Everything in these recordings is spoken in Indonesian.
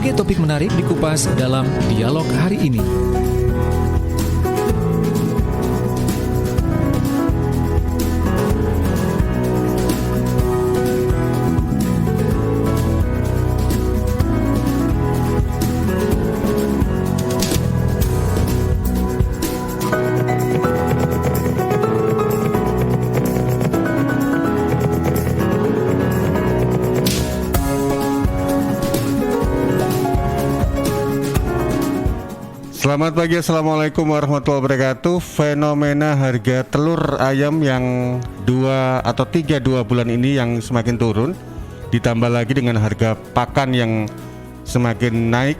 Berbagai topik menarik dikupas dalam dialog hari ini. Selamat pagi, Assalamualaikum warahmatullahi wabarakatuh. Fenomena harga telur ayam yang 2 atau 3 bulan ini yang semakin turun, ditambah lagi dengan harga pakan yang semakin naik,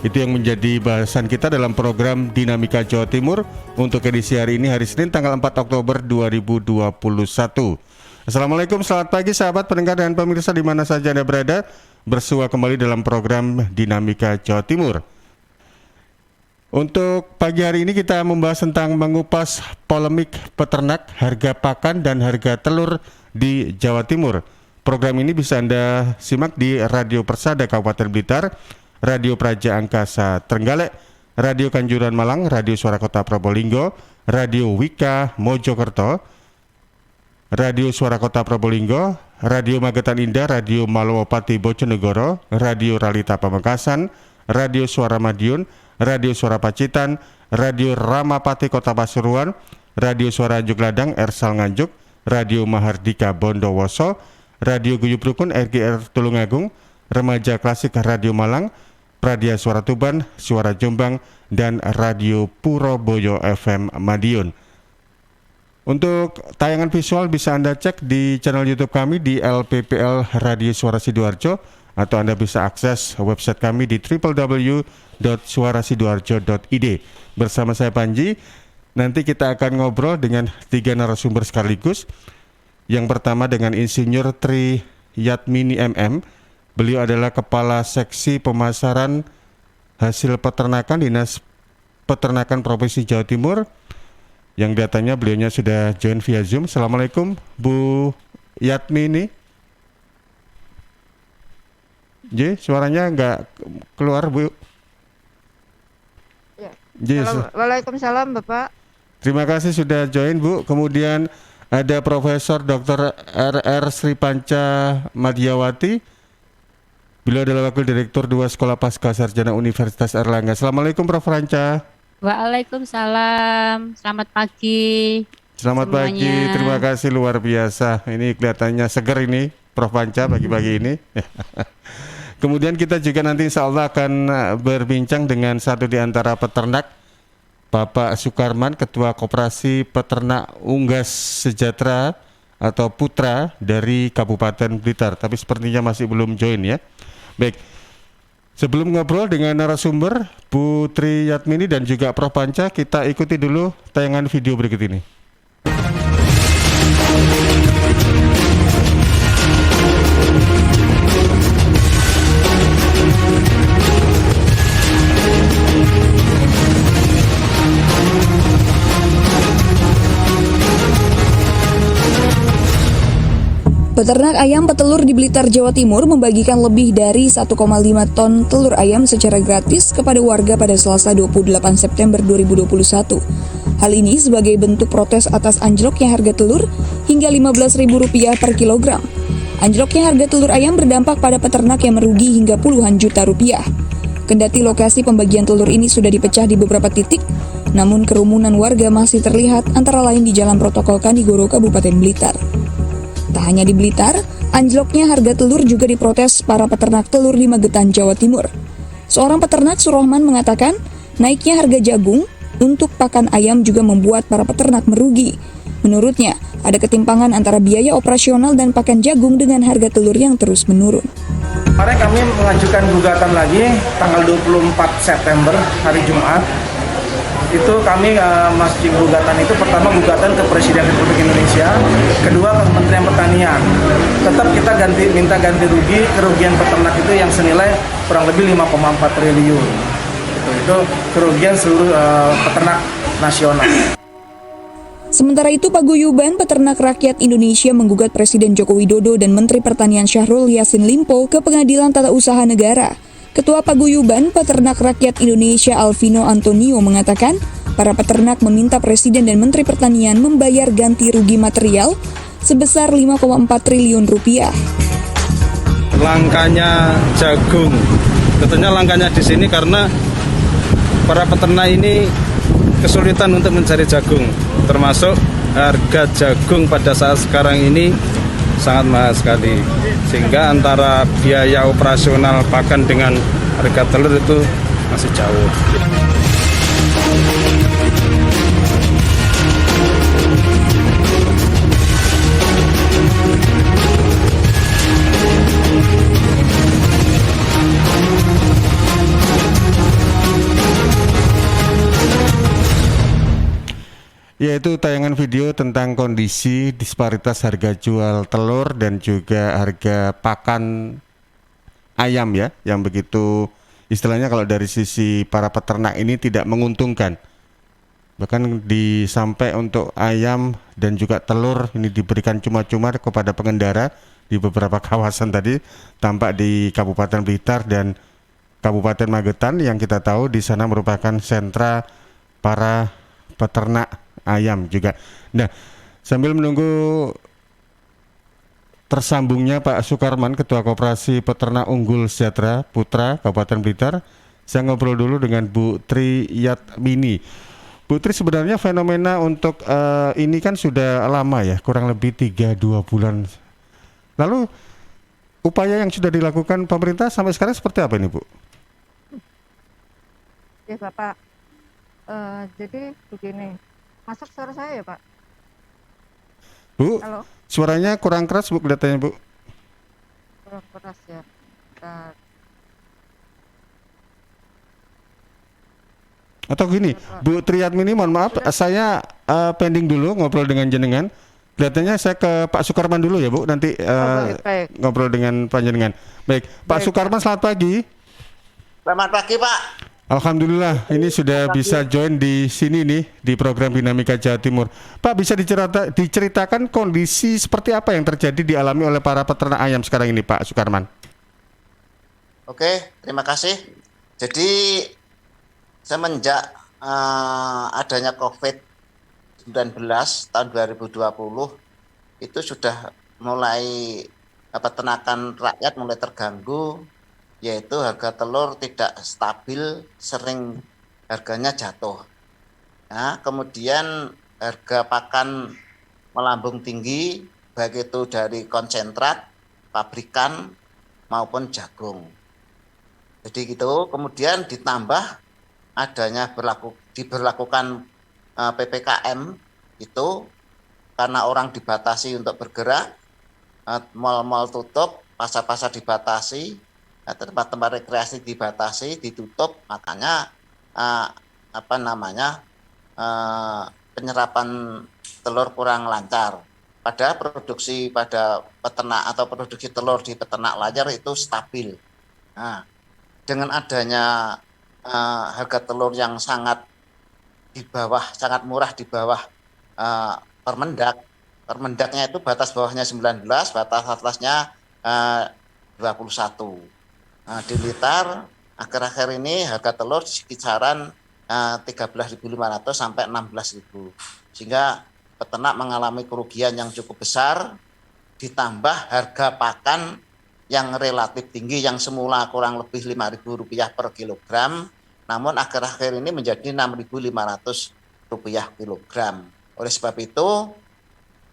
itu yang menjadi bahasan kita dalam program Dinamika Jawa Timur untuk edisi hari ini, hari Senin tanggal 4 Oktober 2021. Assalamualaikum, selamat pagi sahabat pendengar dan pemirsa di mana saja Anda berada. Bersua kembali dalam program Dinamika Jawa Timur. Untuk pagi hari ini kita membahas tentang mengupas polemik peternak, harga pakan dan harga telur di Jawa Timur. Program ini bisa Anda simak di Radio Persada Kabupaten Blitar, Radio Praja Angkasa Trenggalek, Radio Kanjuruhan Malang, Radio Suara Kota Probolinggo, Radio Wika Mojokerto, Radio Suara Kota Probolinggo, Radio Magetan Indah, Radio Malowopati Bojonegoro, Radio Ralita Pamekasan, Radio Suara Madiun, Radio Suara Pacitan, Radio Ramapati Kota Pasuruan, Radio Suara Anjuk Ladang Ersal Nganjuk, Radio Mahardika Bondowoso, Radio Guyup Rukun RGR Tulungagung, Remaja Klasik Radio Malang, Pradia Suara Tuban, Suara Jombang, dan Radio Puroboyo FM Madiun. Untuk tayangan visual bisa Anda cek di channel YouTube kami di LPPL Radio Suara Sidoarjo, atau Anda bisa akses website kami di www.suarasidoarjo.id. Bersama saya Panji, nanti kita akan ngobrol dengan 3 narasumber sekaligus. Yang pertama dengan Insinyur Tri Yatmini MM. Beliau adalah Kepala Seksi Pemasaran Hasil Peternakan Dinas Peternakan Provinsi Jawa Timur. Yang datanya beliaunya sudah join via Zoom. Assalamualaikum Bu Yatmini. Suaranya nggak keluar Bu. Ya. Waalaikumsalam Bapak. Terima kasih sudah join Bu. Kemudian ada Profesor Dr. RR Sri Panca Madiawati. Beliau adalah Wakil Direktur 2 Sekolah Pasca Sarjana Universitas Erlangga. Assalamualaikum Prof. Ranca. Waalaikumsalam. Selamat pagi. Selamat semuanya. pagi. Terima kasih luar biasa. Ini kelihatannya seger ini Prof. Panca pagi-pagi ini. Kemudian kita juga nanti insya Allah akan berbincang dengan satu di antara peternak, Bapak Sukarman, Ketua Koperasi Peternak Unggas Sejahtera atau Putra dari Kabupaten Blitar. Tapi sepertinya masih belum join ya. Baik, sebelum ngobrol dengan narasumber Bu Tri Yatmini dan juga Prof. Panca, kita ikuti dulu tayangan video berikut ini. Peternak ayam petelur di Blitar, Jawa Timur membagikan lebih dari 1,5 ton telur ayam secara gratis kepada warga pada Selasa 28 September 2021. Hal ini sebagai bentuk protes atas anjloknya harga telur hingga Rp15.000 per kilogram. Anjloknya harga telur ayam berdampak pada peternak yang merugi hingga puluhan juta rupiah. Kendati lokasi pembagian telur ini sudah dipecah di beberapa titik, namun kerumunan warga masih terlihat antara lain di Jalan Protokol Kanigoro, Kabupaten Blitar. Tak hanya di Blitar, anjloknya harga telur juga diprotes para peternak telur di Magetan, Jawa Timur. Seorang peternak Surohman mengatakan, naiknya harga jagung untuk pakan ayam juga membuat para peternak merugi. Menurutnya, ada ketimpangan antara biaya operasional dan pakan jagung dengan harga telur yang terus menurun. Kemarin kami mengajukan gugatan lagi tanggal 24 September hari Jumat. Itu kami masih gugatan itu, pertama gugatan ke Presiden Republik Indonesia, kedua ke Kementerian Pertanian. Tetap kita minta ganti rugi, kerugian peternak itu yang senilai kurang lebih 5,4 triliun. Itu kerugian seluruh peternak nasional. Sementara itu, Paguyuban Peternak Rakyat Indonesia menggugat Presiden Joko Widodo dan Menteri Pertanian Syahrul Yassin Limpo ke Pengadilan Tata Usaha Negara Ketua Paguyuban Peternak Rakyat Indonesia Alvino Antonio mengatakan, para peternak meminta Presiden dan Menteri Pertanian membayar ganti rugi material sebesar 5,4 triliun rupiah. Langkanya jagung, tentunya langkanya di sini karena para peternak ini kesulitan untuk mencari jagung, termasuk harga jagung pada saat sekarang ini sangat mahal sekali, sehingga antara biaya operasional pakan dengan harga telur itu masih jauh. Yaitu tayangan video tentang kondisi disparitas harga jual telur dan juga harga pakan ayam ya, yang begitu istilahnya kalau dari sisi para peternak ini tidak menguntungkan. Bahkan sampai untuk ayam dan juga telur ini diberikan cuma-cuma kepada pengendara di beberapa kawasan tadi, tampak di Kabupaten Blitar dan Kabupaten Magetan yang kita tahu di sana merupakan sentra para peternak ayam juga. Nah, sambil menunggu tersambungnya Pak Sukarman, Ketua Koperasi Peternak Unggul Sejahtera Putra Kabupaten Blitar, saya ngobrol dulu dengan Bu Tri Yatmini. Bu Tri, sebenarnya fenomena untuk ini kan sudah lama ya, kurang lebih 3-2 bulan. Lalu upaya yang sudah dilakukan pemerintah sampai sekarang seperti apa ini, Bu? Ya Bapak, jadi begini, masuk suara saya ya Pak? Bu, Halo, suaranya kurang keras Bu kelihatannya Bu. kurang keras ya. Bentar. Atau gini, Bu Triyatmini, mohon maaf, saya pending dulu ngobrol dengan jenengan. Kelihatannya saya ke Pak Sukarman dulu ya Bu, nanti baik. ngobrol dengan panjenengan. Baik, Pak Sukarman, selamat pagi. Selamat pagi Pak. Alhamdulillah, ini sudah bisa join di sini nih di program Dinamika Jawa Timur. Pak, bisa diceritakan kondisi seperti apa yang terjadi dialami oleh para peternak ayam sekarang ini, Pak Sukarman? Oke, terima kasih. Jadi semenjak adanya COVID-19 tahun 2020 itu sudah mulai peternakan rakyat mulai terganggu, yaitu harga telur tidak stabil, sering harganya jatuh. Nah, kemudian harga pakan melambung tinggi, baik itu dari konsentrat, pabrikan, maupun jagung. Jadi gitu, kemudian ditambah adanya diberlakukan PPKM itu karena orang dibatasi untuk bergerak, mal-mal tutup, pasar-pasar dibatasi, tempat-tempat rekreasi dibatasi, ditutup, makanya penyerapan telur kurang lancar. Pada produksi pada peternak atau produksi telur di peternak layar itu stabil. Nah, dengan adanya harga telur yang sangat murah di bawah Permendaknya itu batas bawahnya 19, batas atasnya 21. Nah, di Blitar akhir-akhir ini harga telur di kisaran 13.500 sampai 16.000, sehingga peternak mengalami kerugian yang cukup besar, ditambah harga pakan yang relatif tinggi yang semula kurang lebih Rp5.000 per kilogram, namun akhir-akhir ini menjadi Rp6.500 kilogram. Oleh sebab itu,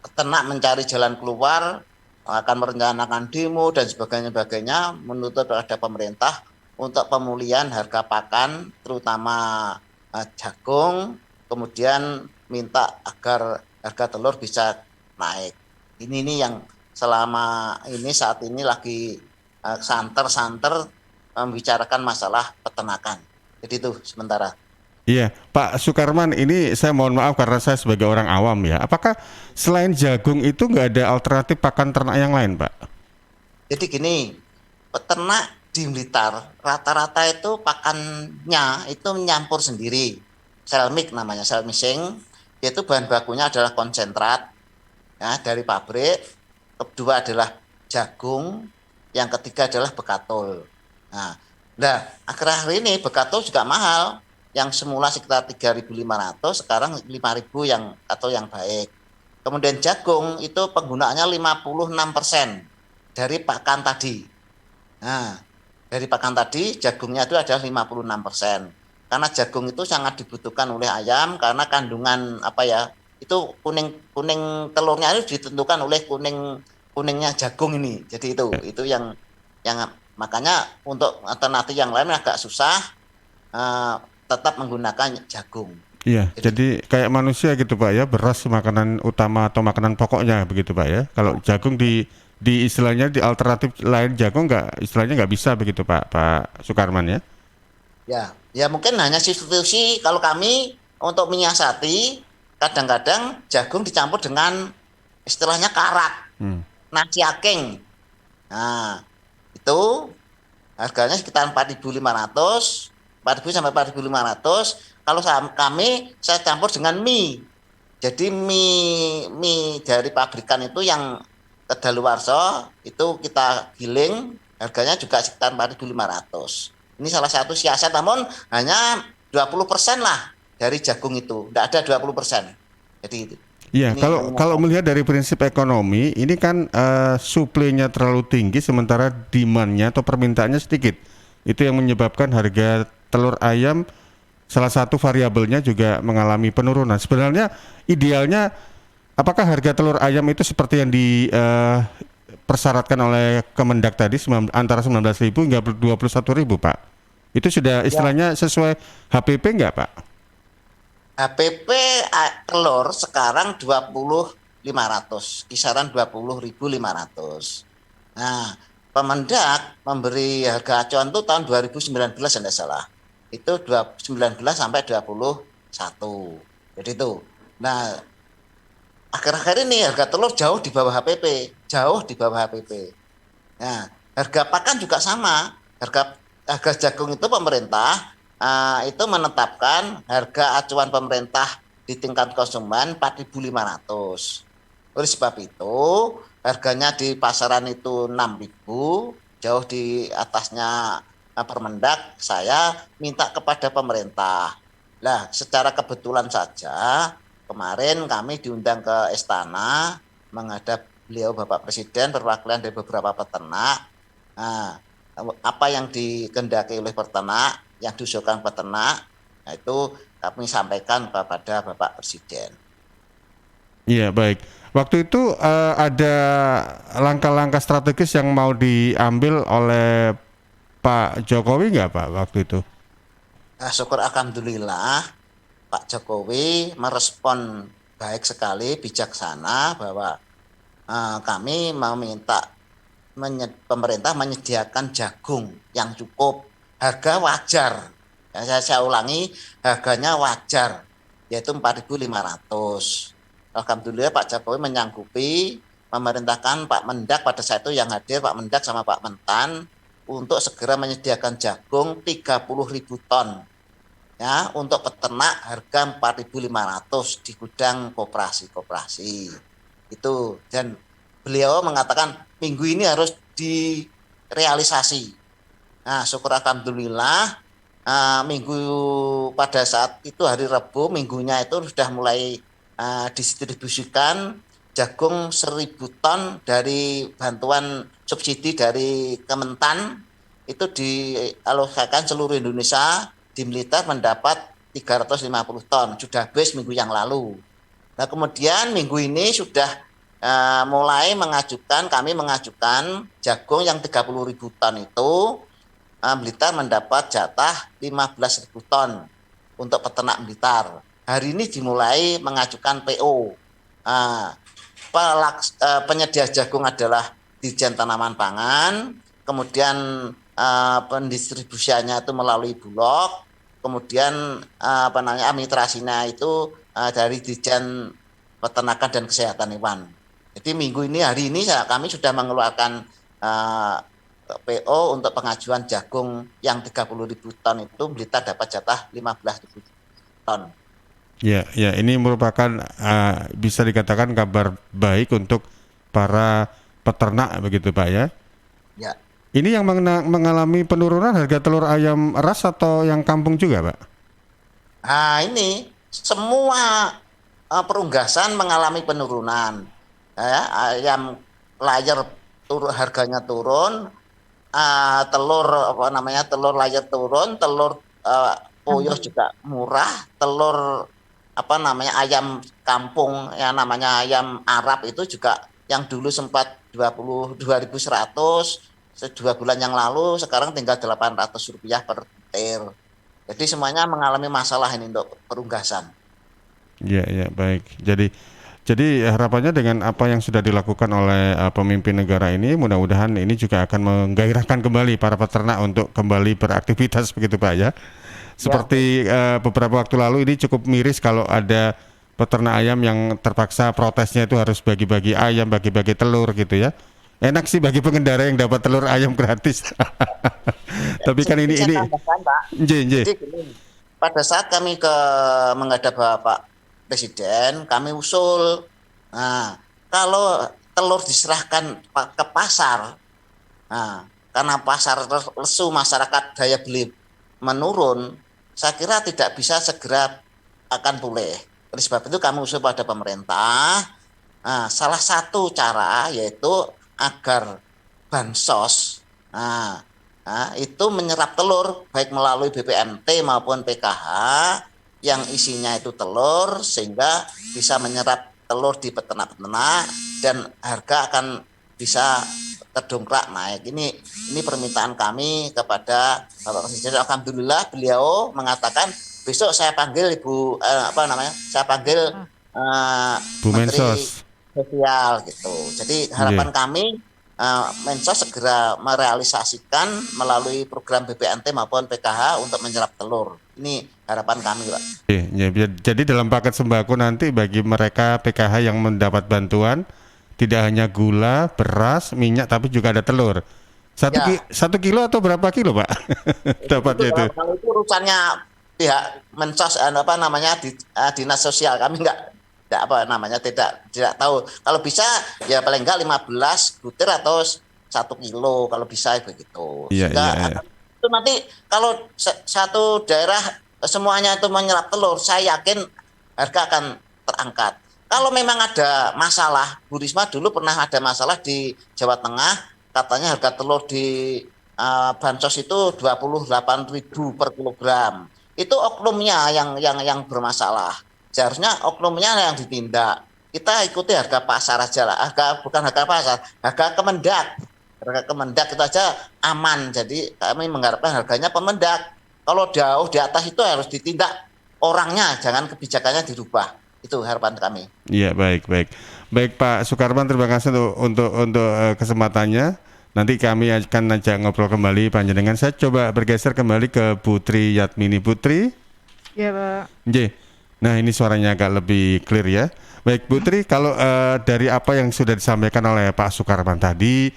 peternak mencari jalan keluar, akan merencanakan demo dan sebagainya menuntut kepada pemerintah untuk pemulihan harga pakan, terutama jagung, kemudian minta agar harga telur bisa naik. Ini yang selama ini saat ini lagi santer membicarakan masalah peternakan. Jadi itu sementara. Iya, Pak Sukarman, ini saya mohon maaf karena saya sebagai orang awam ya. Apakah selain jagung itu nggak ada alternatif pakan ternak yang lain, Pak? Jadi gini, peternak di Blitar rata-rata itu pakannya itu menyampur sendiri. Selmik namanya, selmishing, yaitu bahan bakunya adalah konsentrat ya, dari pabrik. Kedua adalah jagung, yang ketiga adalah bekatul. Nah, Nah, akhir-akhir ini bekato juga mahal. Yang semula sekitar 3.500, sekarang 5.000 yang baik. Kemudian jagung itu penggunaannya 56% dari pakan tadi. Nah, dari pakan tadi jagungnya itu adalah 56%. Karena jagung itu sangat dibutuhkan oleh ayam karena kandungan itu kuning telurnya itu ditentukan oleh kuningnya jagung ini. Jadi itu yang makanya untuk alternatif yang lain agak susah, tetap menggunakan jagung. Iya, jadi kayak manusia gitu Pak ya, beras makanan utama atau makanan pokoknya begitu Pak ya. Kalau jagung di istilahnya di alternatif lain jagung istilahnya nggak bisa begitu Pak Sukarman ya. Ya mungkin hanya substitusi kalau kami untuk menyiasati kadang-kadang jagung dicampur dengan istilahnya karak, nasi aking. Nah, itu harganya sekitar 4.500, 4.000 sampai 4.500. Kalau saya campur dengan mie. Jadi mie dari pabrikan itu yang kedaluarsa itu kita giling, harganya juga sekitar 4.500. Ini salah satu siasat, namun hanya 20% lah dari jagung itu, tidak ada 20%. Jadi itu. Iya, kalau melihat dari prinsip ekonomi, ini kan suplainya terlalu tinggi sementara demand-nya atau permintaannya sedikit. Itu yang menyebabkan harga telur ayam salah satu variabelnya juga mengalami penurunan. Sebenarnya idealnya apakah harga telur ayam itu seperti yang persyaratkan oleh Kemendak tadi antara 19.000 hingga 21.000 Pak? Itu sudah istilahnya sesuai HPP enggak Pak? HPP telur sekarang 20.500, kisaran 20.500. Nah, Kemendak memberi harga acuan itu tahun 2019 tidak salah. Itu 19 sampai 21. Jadi itu. Nah, akhir-akhir ini harga telur jauh di bawah HPP, Nah, harga pakan juga sama. Harga jagung itu pemerintah itu menetapkan harga acuan pemerintah di tingkat konsumen 4.500. Oleh sebab itu, harganya di pasaran itu 6.000, jauh di atasnya Permendak. Saya minta kepada pemerintah. Nah, secara kebetulan saja kemarin kami diundang ke istana menghadap beliau Bapak Presiden, perwakilan dari beberapa peternak. Nah, apa yang dikehendaki oleh peternak, yang diusulkan peternak, nah itu kami sampaikan kepada Bapak Presiden. Iya, baik. Waktu itu ada langkah-langkah strategis yang mau diambil oleh Pak Jokowi nggak Pak waktu itu? Nah, syukur alhamdulillah Pak Jokowi merespon baik sekali, bijaksana bahwa kami meminta pemerintah menyediakan jagung yang cukup, harga wajar. Ya, saya ulangi, harganya wajar, yaitu 4.500. Alhamdulillah Pak Jokowi menyanggupi, memerintahkan Pak Mendak pada saat itu yang hadir, Pak Mendak sama Pak Mentan, untuk segera menyediakan jagung 30.000 ton. Ya, untuk peternak harga 4.500 di gudang koperasi. Itu, dan beliau mengatakan minggu ini harus direalisasi. Nah, syukur alhamdulillah minggu pada saat itu hari Rabu, minggunya itu sudah mulai didistribusikan jagung 1.000 ton dari bantuan subsidi dari Kementan, itu dialokasikan seluruh Indonesia. Di Blitar mendapat 350 ton, sudah habis minggu yang lalu. Nah, kemudian minggu ini sudah mulai kami mengajukan jagung yang 30.000 ton itu, Blitar mendapat jatah 15.000 ton untuk peternak Blitar. Hari ini dimulai mengajukan PO. Penyedia jagung adalah Dirjen Tanaman Pangan, kemudian pendistribusiannya itu melalui Bulog, kemudian administrasinya itu dari Dirjen Peternakan dan Kesehatan Hewan. Jadi hari ini kami sudah mengeluarkan PO untuk pengajuan jagung yang 30.000 ton itu, Blitar dapat jatah 15.000 ton. Ya, ini merupakan bisa dikatakan kabar baik untuk para peternak begitu Pak ya. Ya. Ini yang mengalami penurunan harga telur ayam ras atau yang kampung juga, Pak? Nah, ini semua perunggasan mengalami penurunan. Ya, ayam layar harganya turun, telur apa namanya telur layar turun, telur puyuh juga murah, telur apa namanya ayam kampung yang namanya ayam Arab itu juga yang dulu sempat 22.100 2 bulan yang lalu sekarang tinggal Rp800 per butir. Jadi semuanya mengalami masalah ini untuk perunggasan. Iya, iya, baik. Jadi harapannya dengan apa yang sudah dilakukan oleh pemimpin negara ini, mudah-mudahan ini juga akan menggairahkan kembali para peternak untuk kembali beraktivitas begitu Pak ya. Seperti beberapa waktu lalu ini cukup miris kalau ada peternak ayam yang terpaksa protesnya itu harus bagi-bagi ayam, bagi-bagi telur gitu ya. Enak sih bagi pengendara yang dapat telur ayam gratis. Tapi kan ini Saya tambahkan, Pak. nje, nje. Jadi gini, pada saat kami menghadap Bapak Presiden, kami usul, nah, kalau telur diserahkan ke pasar, nah, karena pasar lesu masyarakat daya beli menurun, saya kira tidak bisa segera akan pulih. Oleh sebab itu kami usul pada pemerintah, nah, salah satu cara yaitu agar bansos, itu menyerap telur baik melalui BPMT maupun PKH yang isinya itu telur sehingga bisa menyerap telur di peternak-peternak dan harga akan bisa terdongkrak naik. Ini permintaan kami kepada Bapak Presiden. Alhamdulillah beliau mengatakan besok saya panggil saya panggil Bu Menteri Mensos. Sosial gitu. Jadi harapan kami Mensos segera merealisasikan melalui program BPNT maupun PKH untuk menyerap telur. Ini harapan kami, Pak. Ya, jadi dalam paket sembako nanti bagi mereka PKH yang mendapat bantuan tidak hanya gula, beras, minyak, tapi juga ada telur. Ya. 1 kilo atau berapa kilo, Pak? Dapatnya itu. Kalau itu urusannya pihak Mensos Dinas Sosial. Kami tidak tahu. Kalau bisa ya paling enggak 15 butir atau 1 kilo kalau bisa begitu. Iya, Sehingga iya. itu nanti kalau satu daerah semuanya itu menyerap telur, saya yakin harga akan terangkat. Kalau memang ada masalah, Bu Risma dulu pernah ada masalah di Jawa Tengah, katanya harga telur di bansos itu 28.000 per kilogram. Itu oknumnya yang bermasalah. Seharusnya oknumnya yang ditindak. Kita ikuti harga pasar aja lah. Bukan harga pasar, harga Kemendak. Harga Kemendak itu aja aman. Jadi kami mengharapkan harganya Kemendak. Kalau jauh di atas itu harus ditindak orangnya, jangan kebijakannya dirubah. Itu harapan kami. Iya, baik. Baik Pak Sukarman, terima kasih untuk kesempatannya. Nanti kami akan ajak ngobrol kembali panjenengan. Saya coba bergeser kembali ke Putri Yatmini. Putri. Iya, Pak. Nggih. Nah, ini suaranya agak lebih clear ya. Baik Putri, kalau dari apa yang sudah disampaikan oleh Pak Sukarman tadi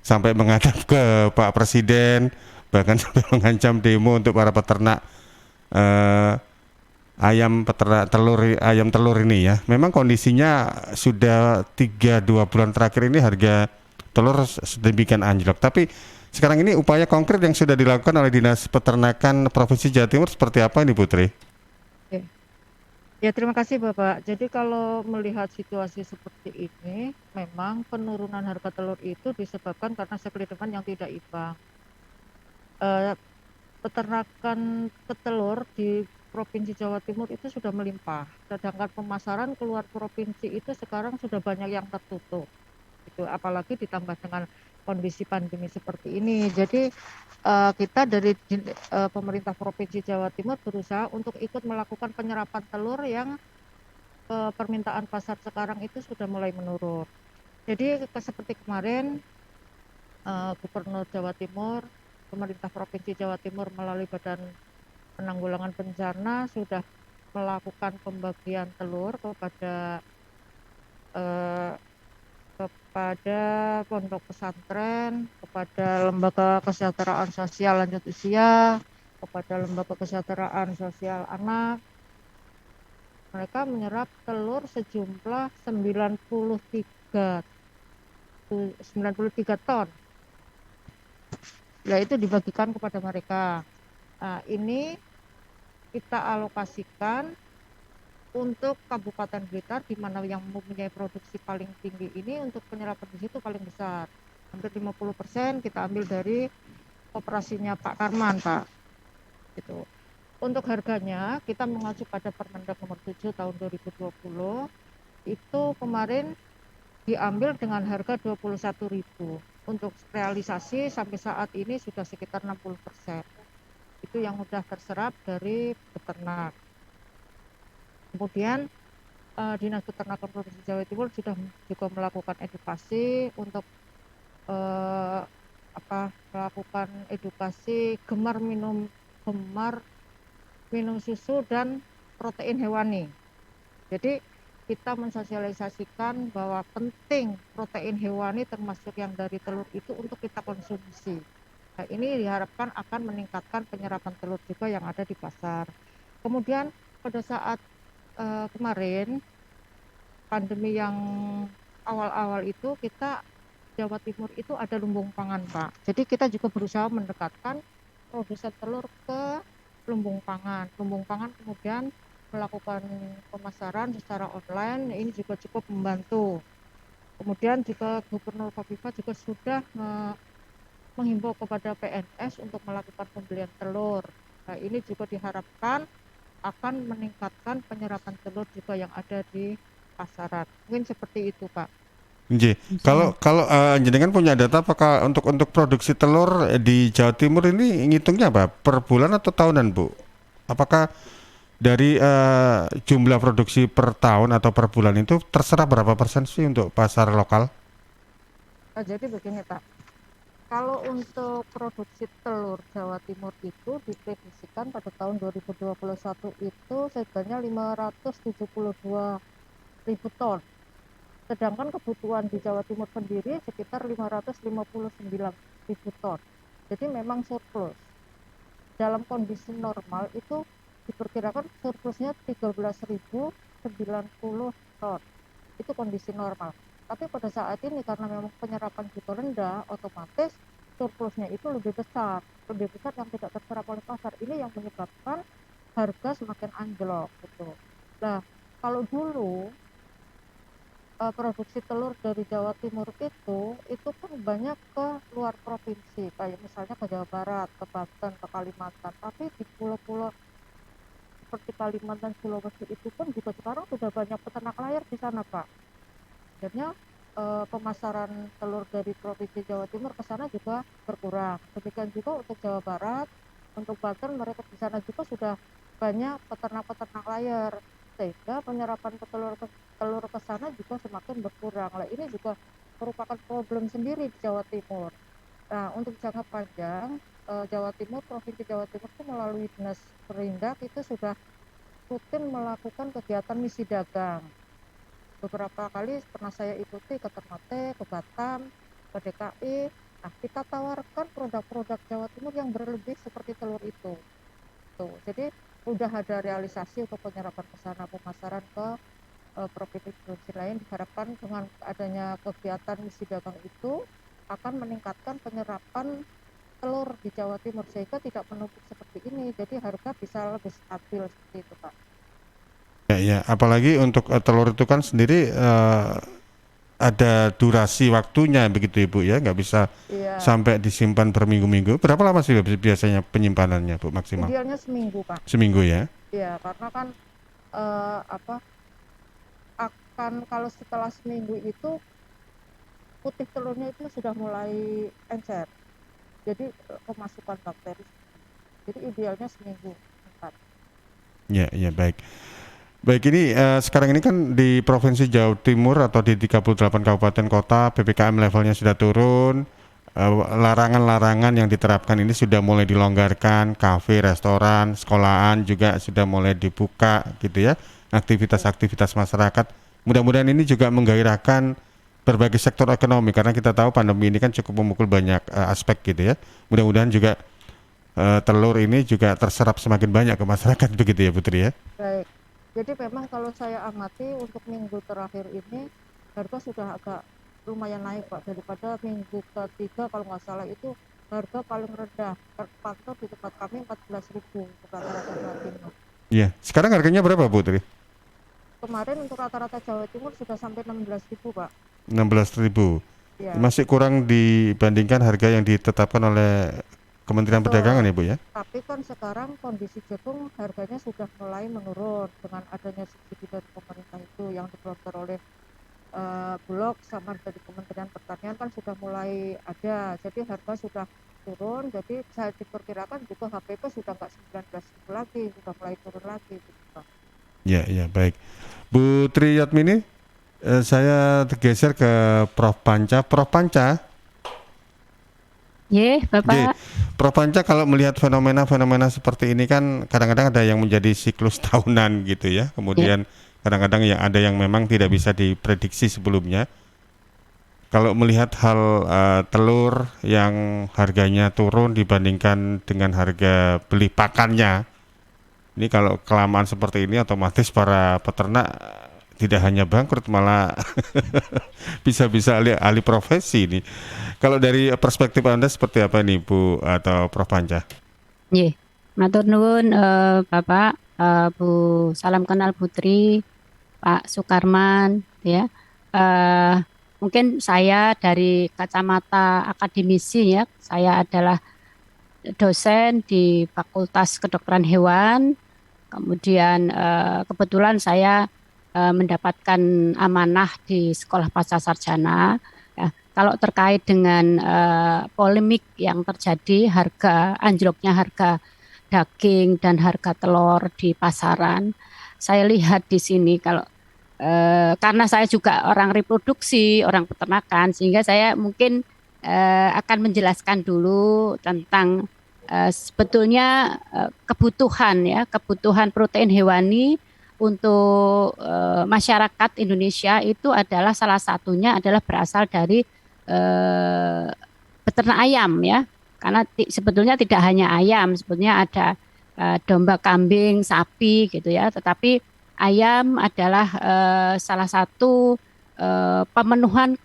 sampai menghadap ke Pak Presiden, bahkan sampai mengancam demo untuk para peternak ayam telur ini ya. Memang kondisinya sudah 2 bulan terakhir ini harga telur sedemikian anjlok. Tapi sekarang ini upaya konkret yang sudah dilakukan oleh Dinas Peternakan Provinsi Jawa Timur seperti apa ini Putri? Ya, terima kasih Bapak. Jadi kalau melihat situasi seperti ini, memang penurunan harga telur itu disebabkan karena supply demand yang tidak imbang. Peternakan petelur di Provinsi Jawa Timur itu sudah melimpah, sedangkan pemasaran keluar provinsi itu sekarang sudah banyak yang tertutup. Itu apalagi ditambah dengan kondisi pandemi seperti ini. Jadi kita dari pemerintah Provinsi Jawa Timur berusaha untuk ikut melakukan penyerapan telur yang permintaan pasar sekarang itu sudah mulai menurun. Jadi seperti kemarin Gubernur Jawa Timur, pemerintah Provinsi Jawa Timur melalui Badan Penanggulangan Bencana sudah melakukan pembagian telur kepada pondok pesantren, kepada lembaga kesejahteraan sosial lanjut usia, kepada lembaga kesejahteraan sosial anak. Mereka menyerap telur sejumlah 93 ton. Nah, itu dibagikan kepada mereka. Nah, ini kita alokasikan untuk Kabupaten Blitar, di mana yang mempunyai produksi paling tinggi ini untuk penyerapan di situ paling besar. Hampir 50% kita ambil dari operasinya Pak Karman, Pak. Gitu. Untuk harganya kita mengacu pada Permendak nomor 7 tahun 2020. Itu kemarin diambil dengan harga 21.000. Untuk realisasi sampai saat ini sudah sekitar 60%. Itu yang sudah terserap dari peternak. Kemudian Dinas Peternakan Provinsi Jawa Timur sudah juga melakukan edukasi untuk melakukan edukasi gemar minum susu dan protein hewani. Jadi kita mensosialisasikan bahwa penting protein hewani termasuk yang dari telur itu untuk kita konsumsi. Nah, ini diharapkan akan meningkatkan penyerapan telur juga yang ada di pasar. Kemudian pada saat kemarin pandemi yang awal-awal itu, kita Jawa Timur itu ada lumbung pangan, Pak. Jadi kita juga berusaha mendekatkan produsen telur ke lumbung pangan. Lumbung pangan kemudian melakukan pemasaran secara online, ini juga cukup membantu. Kemudian juga Gubernur Kofifa juga sudah menghimbau kepada PNS untuk melakukan pembelian telur. Nah, ini juga diharapkan akan meningkatkan penyerapan telur juga yang ada di pasaran. Mungkin seperti itu, Pak. Nggih. Kalau jenengan punya data apakah untuk produksi telur di Jawa Timur ini ngitungnya apa? Per bulan atau tahunan, Bu? Apakah dari jumlah produksi per tahun atau per bulan itu terserap berapa persen sih untuk pasar lokal? Jadi begini, Pak. Kalau untuk produksi telur Jawa Timur itu diprediksikan pada tahun 2021 itu sebanyak 572.000 ton. Sedangkan kebutuhan di Jawa Timur sendiri sekitar 559.000 ton. Jadi memang surplus. Dalam kondisi normal itu diperkirakan surplusnya 13.090 ton. Itu kondisi normal. Tapi pada saat ini karena memang penyerapan juga rendah, otomatis surplusnya itu lebih besar yang tidak terserap oleh pasar. Ini yang menyebabkan harga semakin anjlok gitu. Nah, kalau dulu produksi telur dari Jawa Timur itu kan banyak ke luar provinsi, kayak misalnya ke Jawa Barat, ke Banten, ke Kalimantan. Tapi di pulau-pulau seperti Kalimantan, Sulawesi itu pun juga sekarang sudah banyak peternak layar di sana, Pak. Akhirnya pemasaran telur dari provinsi Jawa Timur ke sana juga berkurang. Demikian juga untuk Jawa Barat, untuk Banten, mereka di sana juga sudah banyak peternak-peternak layar, sehingga penyerapan telur ke sana juga semakin berkurang. Nah, ini juga merupakan problem sendiri di Jawa Timur. Nah, untuk jangka panjang, Provinsi Jawa Timur itu melalui Dinas Perindak itu sudah rutin melakukan kegiatan misi dagang. Beberapa kali pernah saya ikuti ke Ternate, ke Batam, ke DKI. Nah, kita tawarkan produk-produk Jawa Timur yang berlebih seperti telur itu. Tuh, jadi udah ada realisasi untuk penyerapan ke sana, pemasaran ke provinsi lain. Diharapkan dengan adanya kegiatan misi dagang itu akan meningkatkan penyerapan telur di Jawa Timur sehingga tidak menumpuk seperti ini. Jadi harga bisa lebih stabil seperti itu, Pak. Ya, apalagi untuk telur itu kan sendiri ada durasi waktunya begitu Ibu ya, nggak bisa sampai disimpan berminggu-minggu. Berapa lama sih biasanya penyimpanannya Bu maksimal? Idealnya seminggu, Pak. Seminggu ya? Iya, karena kan akan kalau setelah seminggu itu putih telurnya itu sudah mulai encer. Jadi kemasukan bakteri. Jadi idealnya seminggu. Ya, baik. Baik, ini sekarang ini kan di Provinsi Jawa Timur atau di 38 kabupaten kota PPKM levelnya sudah turun, larangan-larangan yang diterapkan ini sudah mulai dilonggarkan, kafe, restoran, sekolahan juga sudah mulai dibuka gitu ya, aktivitas-aktivitas masyarakat. Mudah-mudahan ini juga menggairahkan berbagai sektor ekonomi karena kita tahu pandemi ini kan cukup memukul banyak aspek gitu ya. Mudah-mudahan juga telur ini juga terserap semakin banyak ke masyarakat begitu ya Putri ya. Baik. Jadi memang kalau saya amati untuk minggu terakhir ini harga sudah agak lumayan naik, Pak, daripada minggu ketiga kalau nggak salah itu harga paling rendah terpantau di tempat kami 14.000 untuk rata-rata Jawa Timur. Iya. Sekarang harganya berapa, Bu Tri? Kemarin untuk rata-rata Jawa Timur sudah sampai 16.000, Pak. 16.000. Ya, Masih kurang dibandingkan harga yang ditetapkan oleh Kementerian betul. Perdagangan ya, Bu ya? Tapi kan sekarang kondisi jagung harganya sudah mulai menurun dengan adanya subsidi dari pemerintah itu yang digelontor oleh Bulog sama dari Kementerian Pertanian kan sudah mulai ada. Jadi harga sudah turun. Jadi saya diperkirakan juga HPP sudah nggak 19.000 lagi, sudah mulai turun lagi, gitu, Pak. Ya, ya, baik. Bu Tri Yatmini, saya tergeser ke Prof Panca. Prof Panca, Ye, Oke, Bapak. Prof Panca, kalau melihat fenomena-fenomena seperti ini kan kadang-kadang ada yang menjadi siklus tahunan gitu ya. Kemudian kadang-kadang yang ada yang memang tidak bisa diprediksi sebelumnya. Kalau melihat hal telur yang harganya turun dibandingkan dengan harga beli pakannya, ini kalau kelamaan seperti ini otomatis para peternak tidak hanya bangkrut malah bisa-bisa alih profesi ini. Kalau dari perspektif Anda seperti apa nih Bu atau Prof Panca? Ye, matur nuwun Bapak, Bu salam kenal Putri, Pak Sukarman, ya. Eh, Mungkin saya dari kacamata akademisi ya, saya adalah dosen di Fakultas Kedokteran Hewan. Kemudian kebetulan saya mendapatkan amanah di Sekolah Pasca Sarjana. Ya, kalau terkait dengan polemik yang terjadi, anjloknya harga daging dan harga telur di pasaran, saya lihat di sini kalau karena saya juga orang reproduksi, orang peternakan, sehingga saya mungkin akan menjelaskan dulu tentang sebetulnya kebutuhan protein hewani untuk masyarakat Indonesia itu adalah salah satunya adalah berasal dari peternak ayam ya, karena sebetulnya tidak hanya ayam, sebetulnya ada domba, kambing, sapi gitu ya, tetapi ayam adalah salah satu pemenuhan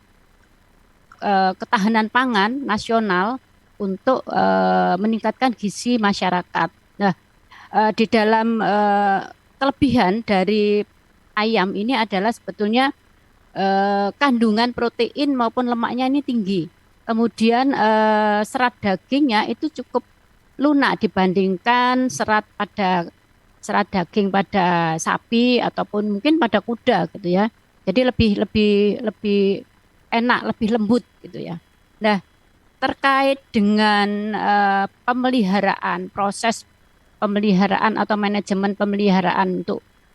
ketahanan pangan nasional untuk meningkatkan gizi masyarakat. Nah, di dalam kelebihan dari ayam ini adalah sebetulnya kandungan protein maupun lemaknya ini tinggi. Kemudian serat dagingnya itu cukup lunak dibandingkan serat daging pada sapi ataupun mungkin pada kuda gitu ya. Jadi lebih enak, lebih lembut gitu ya. Nah, terkait dengan proses pemeliharaan atau manajemen pemeliharaan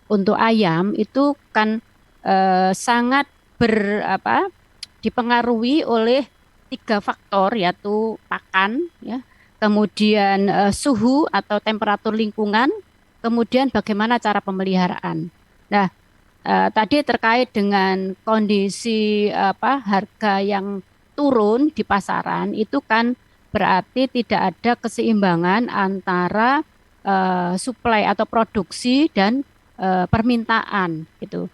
untuk ayam itu kan sangat dipengaruhi oleh 3 faktor, yaitu pakan ya, kemudian suhu atau temperatur lingkungan, kemudian bagaimana cara pemeliharaan. Nah, tadi terkait dengan kondisi harga yang turun di pasaran itu kan berarti tidak ada keseimbangan antara suplai atau produksi dan permintaan gitu.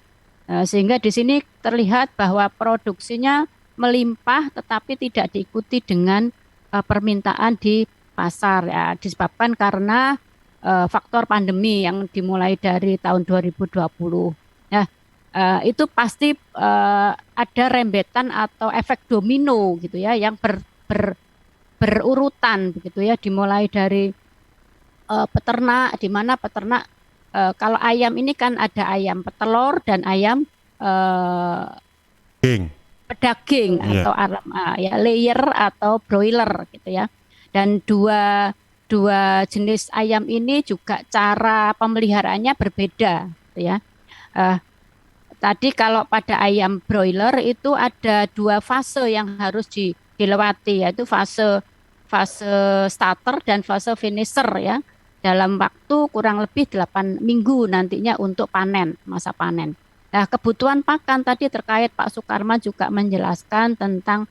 Sehingga di sini terlihat bahwa produksinya melimpah tetapi tidak diikuti dengan permintaan di pasar ya, disebabkan karena faktor pandemi yang dimulai dari tahun 2020. Nah, itu pasti ada rembetan atau efek domino gitu ya yang berurutan begitu ya, dimulai dari peternak, di mana peternak kalau ayam ini kan ada ayam petelur dan ayam pedaging atau ya layer atau broiler gitu ya. Dan dua jenis ayam ini juga cara pemeliharaannya berbeda gitu ya. Tadi kalau pada ayam broiler itu ada 2 fase yang harus dilewati, yaitu fase starter dan fase finisher ya, dalam waktu kurang lebih 8 minggu nantinya untuk masa panen. Nah, kebutuhan pakan tadi terkait Pak Sukarman juga menjelaskan tentang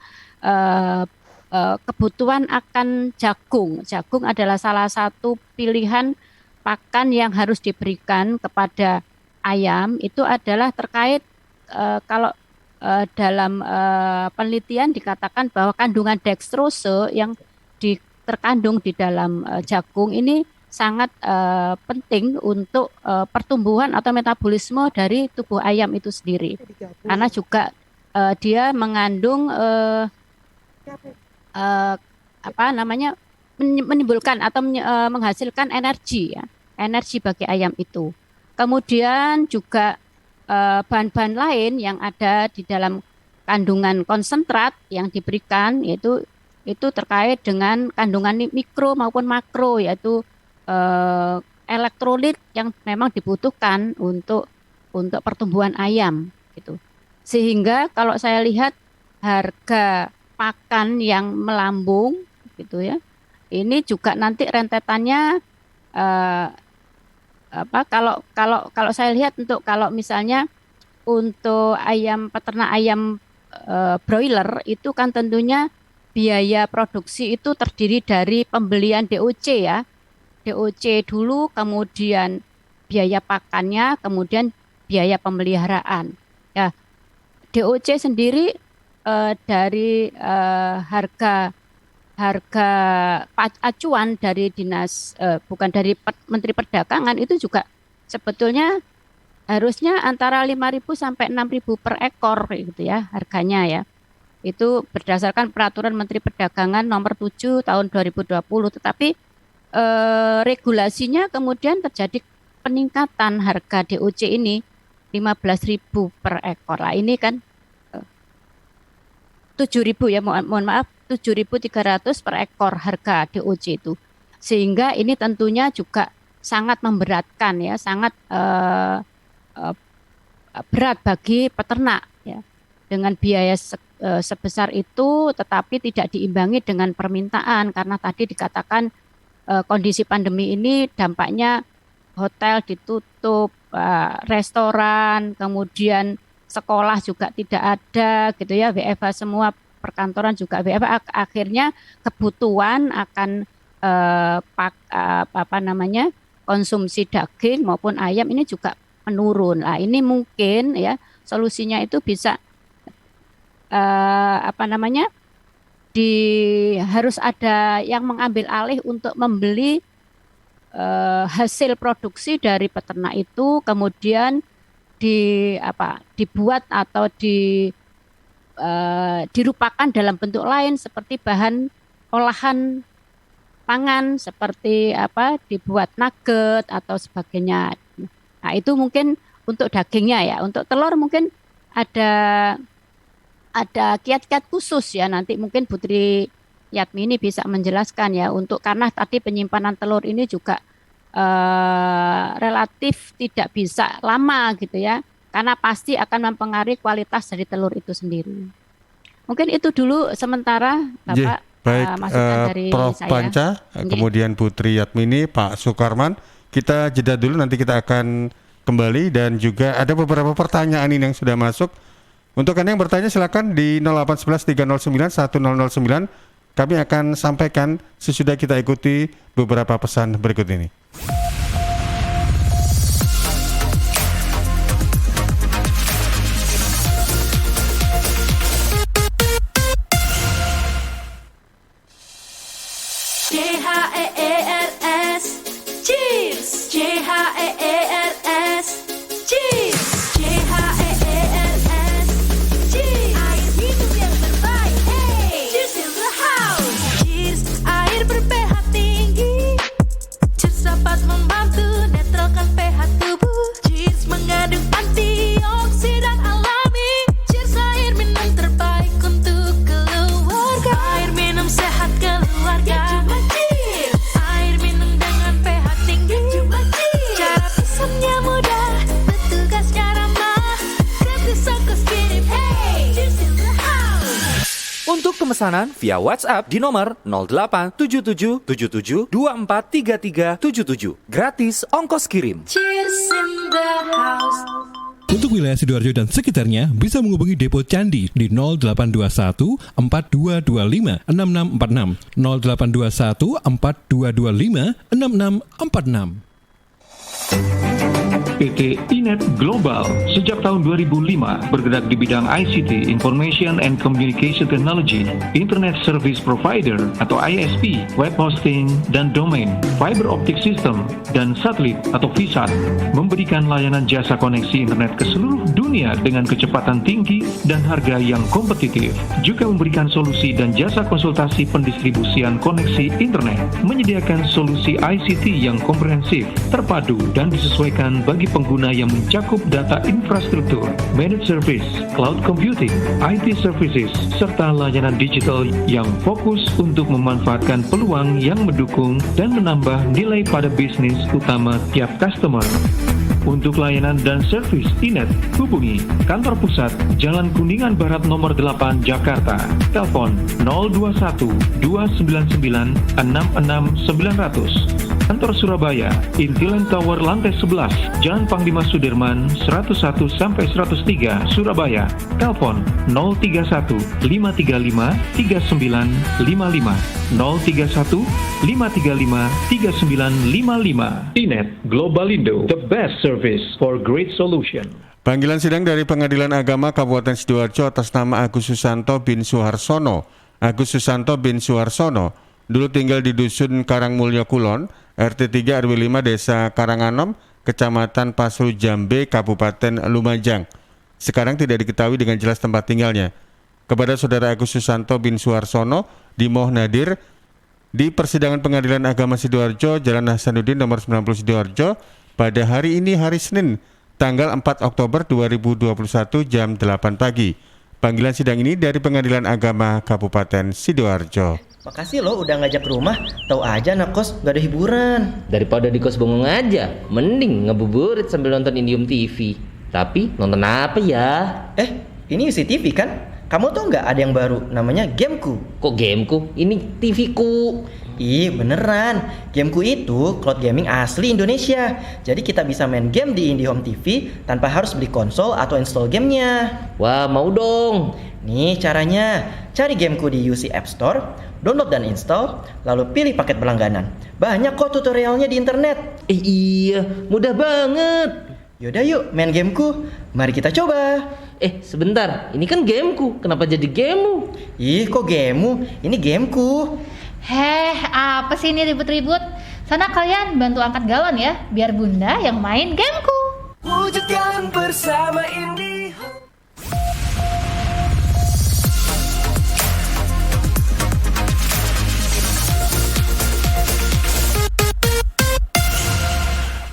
kebutuhan akan jagung. Jagung adalah salah satu pilihan pakan yang harus diberikan kepada ayam. Itu adalah terkait kalau dalam penelitian dikatakan bahwa kandungan dextrose yang terkandung di dalam jagung ini sangat penting untuk pertumbuhan atau metabolisme dari tubuh ayam itu sendiri. Karena juga dia mengandung menimbulkan atau menghasilkan energi ya, energi bagi ayam itu. Kemudian juga bahan-bahan lain yang ada di dalam kandungan konsentrat yang diberikan yaitu itu terkait dengan kandungan mikro maupun makro, yaitu elektrolit yang memang dibutuhkan untuk pertumbuhan ayam gitu. Sehingga kalau saya lihat harga pakan yang melambung gitu ya, ini juga nanti rentetannya kalau saya lihat kalau misalnya untuk peternak ayam broiler itu kan tentunya biaya produksi itu terdiri dari pembelian DOC ya. DOC dulu, kemudian biaya pakannya, kemudian biaya pemeliharaan. Ya, DOC sendiri dari harga acuan dari bukan dari Menteri Perdagangan itu juga sebetulnya harusnya antara 5.000 sampai 6.000 per ekor gitu ya harganya ya. Itu berdasarkan peraturan Menteri Perdagangan nomor 7 tahun 2020, tetapi regulasinya kemudian terjadi peningkatan harga DOC ini 15.000 per ekor. Lah ini kan 7.000 ya, mohon maaf 7.300 per ekor harga DOC itu. Sehingga ini tentunya juga sangat memberatkan ya, sangat berat bagi peternak ya. Dengan biaya sebesar itu tetapi tidak diimbangi dengan permintaan, karena tadi dikatakan kondisi pandemi ini dampaknya hotel ditutup, restoran, kemudian sekolah juga tidak ada gitu ya, WFH semua, perkantoran juga WFH, akhirnya kebutuhan akan konsumsi daging maupun ayam ini juga menurun. Nah, ini mungkin ya solusinya itu bisa harus ada yang mengambil alih untuk membeli hasil produksi dari peternak itu, kemudian dibuat atau dirupakan dalam bentuk lain seperti bahan olahan pangan, seperti dibuat nugget atau sebagainya. Nah, itu mungkin untuk dagingnya ya. Untuk telur mungkin ada kiat-kiat khusus ya, nanti mungkin Putri Yatmini bisa menjelaskan ya, karena tadi penyimpanan telur ini juga relatif tidak bisa lama gitu ya, karena pasti akan mempengaruhi kualitas dari telur itu sendiri. Mungkin itu dulu sementara Bapak. Baik, dari Prof. saya. Panca, kemudian Putri Yatmini, Pak Sukarman, kita jeda dulu, nanti kita akan kembali dan juga ada beberapa pertanyaan ini yang sudah masuk. Untuk Anda yang bertanya silakan di 0811 309 1009. Kami akan sampaikan sesudah kita ikuti beberapa pesan berikut ini. CHEERS Cheers, CHEERS Cheers, CHEERS Cheers, air hidup yang terbaik. Hey, cheers in the house. Cheers, air ber-pH tinggi. Cheers dapat membantu netralkan pH tubuh. Cheers mengandung antioksidan alami. Cheers, air minum terbaik untuk keluarga. Air minum sehat keluarga. Air minum dengan pH tinggi. Cara pesannya mudah, petugasnya ramah. Gratis ongkos kirim. Hey, cheers in the house. Untuk pemesanan via WhatsApp di nomor 087777243377. Gratis ongkos kirim. Cheers in the house. Untuk wilayah Sidoarjo dan sekitarnya bisa menghubungi Depo Candi di 0821 4225 6646 0821 4225 6646. PT Inet Global. Sejak tahun 2005, bergerak di bidang ICT, Information and Communication Technology, Internet Service Provider atau ISP, web hosting, dan domain, fiber optic system, dan satelit atau VSAT, memberikan layanan jasa koneksi internet ke seluruh dunia dengan kecepatan tinggi dan harga yang kompetitif. Juga memberikan solusi dan jasa konsultasi pendistribusian koneksi internet, menyediakan solusi ICT yang komprehensif, terpadu, dan disesuaikan bagi pengguna yang mencakup data infrastruktur, managed service, cloud computing, IT services, serta layanan digital yang fokus untuk memanfaatkan peluang yang mendukung dan menambah nilai pada bisnis utama tiap customer. Untuk layanan dan servis Inet, hubungi kantor pusat Jalan Kuningan Barat nomor 8 Jakarta. Telepon 021 299 66900. Kantor Surabaya, Intiland Tower lantai 11, Jalan Panglima Sudirman 101 sampai 103 Surabaya. Telepon 031 535 3955 031 535 3955. Inet Globalindo, the best service for great solution. Panggilan sidang dari Pengadilan Agama Kabupaten Sidoarjo atas nama Agus Susanto bin Suharsono. Agus Susanto bin Suharsono dulu tinggal di Dusun Karangmulyo Kulon, RT 3 RW 5 Desa Karanganom, Kecamatan Pasru Jambe, Kabupaten Lumajang. Sekarang tidak diketahui dengan jelas tempat tinggalnya. Kepada Saudara Agus Susanto bin Suharsono dimohon hadir di persidangan Pengadilan Agama Sidoarjo, Jalan Hasanuddin nomor 90 Sidoarjo pada hari ini, hari Senin, tanggal 4 Oktober 2021 jam 8 pagi. Panggilan sidang ini dari Pengadilan Agama Kabupaten Sidoarjo. Makasih lo udah ngajak ke rumah, tahu aja anak kos gak ada hiburan. Daripada di kos bengong aja, mending ngebuburit sambil nonton Indium TV. Tapi nonton apa ya? Ini UCTV kan? Kamu tuh nggak ada yang baru, namanya Gameku. Kok Gameku? Ini TV-ku. Ih beneran, Gameku itu cloud gaming asli Indonesia. Jadi kita bisa main game di IndiHome TV tanpa harus beli konsol atau install gamenya. Wah mau dong. Nih caranya, cari Gameku di UC App Store, download dan install, lalu pilih paket berlangganan. Banyak kok tutorialnya di internet. Iya, mudah banget. Yaudah yuk main Gameku, mari kita coba. Sebentar, ini kan Gameku, kenapa jadi gamemu? Ih kok gamemu, ini Gameku. Apa sih ini ribut-ribut? Sana kalian bantu angkat galon ya, biar bunda yang main Gameku. Wujudkan bersama IndiHome.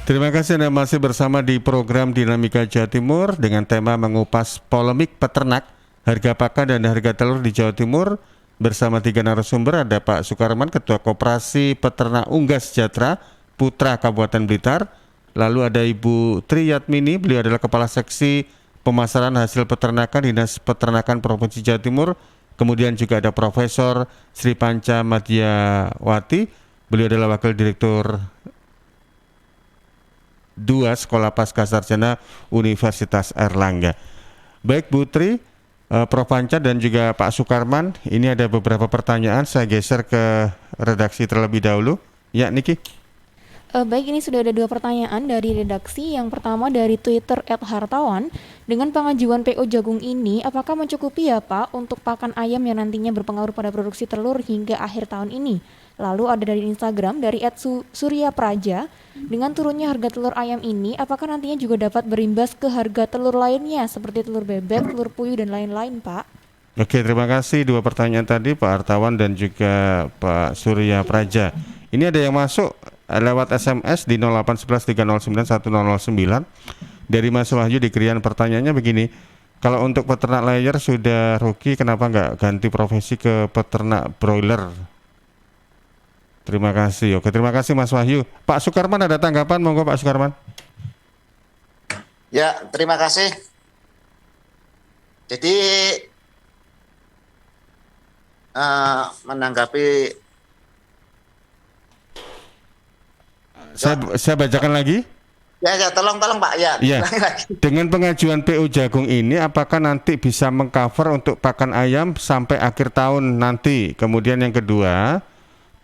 Terima kasih Anda masih bersama di program Dinamika Jawa Timur dengan tema mengupas polemik peternak, harga pakan dan harga telur di Jawa Timur. Bersama 3 narasumber, ada Pak Sukarman, Ketua Koperasi Peternak Unggas Sejahtera Putra Kabupaten Blitar. Lalu ada Ibu Tri Yatmini, beliau adalah Kepala Seksi Pemasaran Hasil Peternakan Dinas Peternakan Provinsi Jawa Timur. Kemudian juga ada Profesor Sri Panca Madhyawati, beliau adalah Wakil Direktur 2 Sekolah Pasca Sarjana Universitas Airlangga. Baik Bu Tri, Prof Panca dan juga Pak Sukarman, ini ada beberapa pertanyaan, saya geser ke redaksi terlebih dahulu. Ya Niki. Baik, ini sudah ada 2 pertanyaan dari redaksi. Yang pertama dari Twitter @hartawan. Dengan pengajuan PO jagung ini, apakah mencukupi ya Pak untuk pakan ayam yang nantinya berpengaruh pada produksi telur hingga akhir tahun ini? Lalu ada dari Instagram dari @Surya Praja. Dengan turunnya harga telur ayam ini, apakah nantinya juga dapat berimbas ke harga telur lainnya seperti telur bebek, telur puyuh dan lain-lain Pak? Oke, terima kasih 2 pertanyaan tadi Pak Hartawan dan juga Pak Surya Praja. Ini ada yang masuk lewat SMS di 0811309109 dari Mas Wahyu di Krian. Pertanyaannya begini, kalau untuk peternak layer sudah rugi, kenapa nggak ganti profesi ke peternak broiler? Terima kasih. Oke, terima kasih Mas Wahyu. Pak Sukarman ada tanggapan? Monggo Pak Sukarman. Ya, terima kasih. Jadi menanggapi, saya bacakan lagi. Ya, tolong Pak. Ya. Dengan pengajuan PO jagung ini, apakah nanti bisa mengcover untuk pakan ayam sampai akhir tahun nanti? Kemudian yang kedua,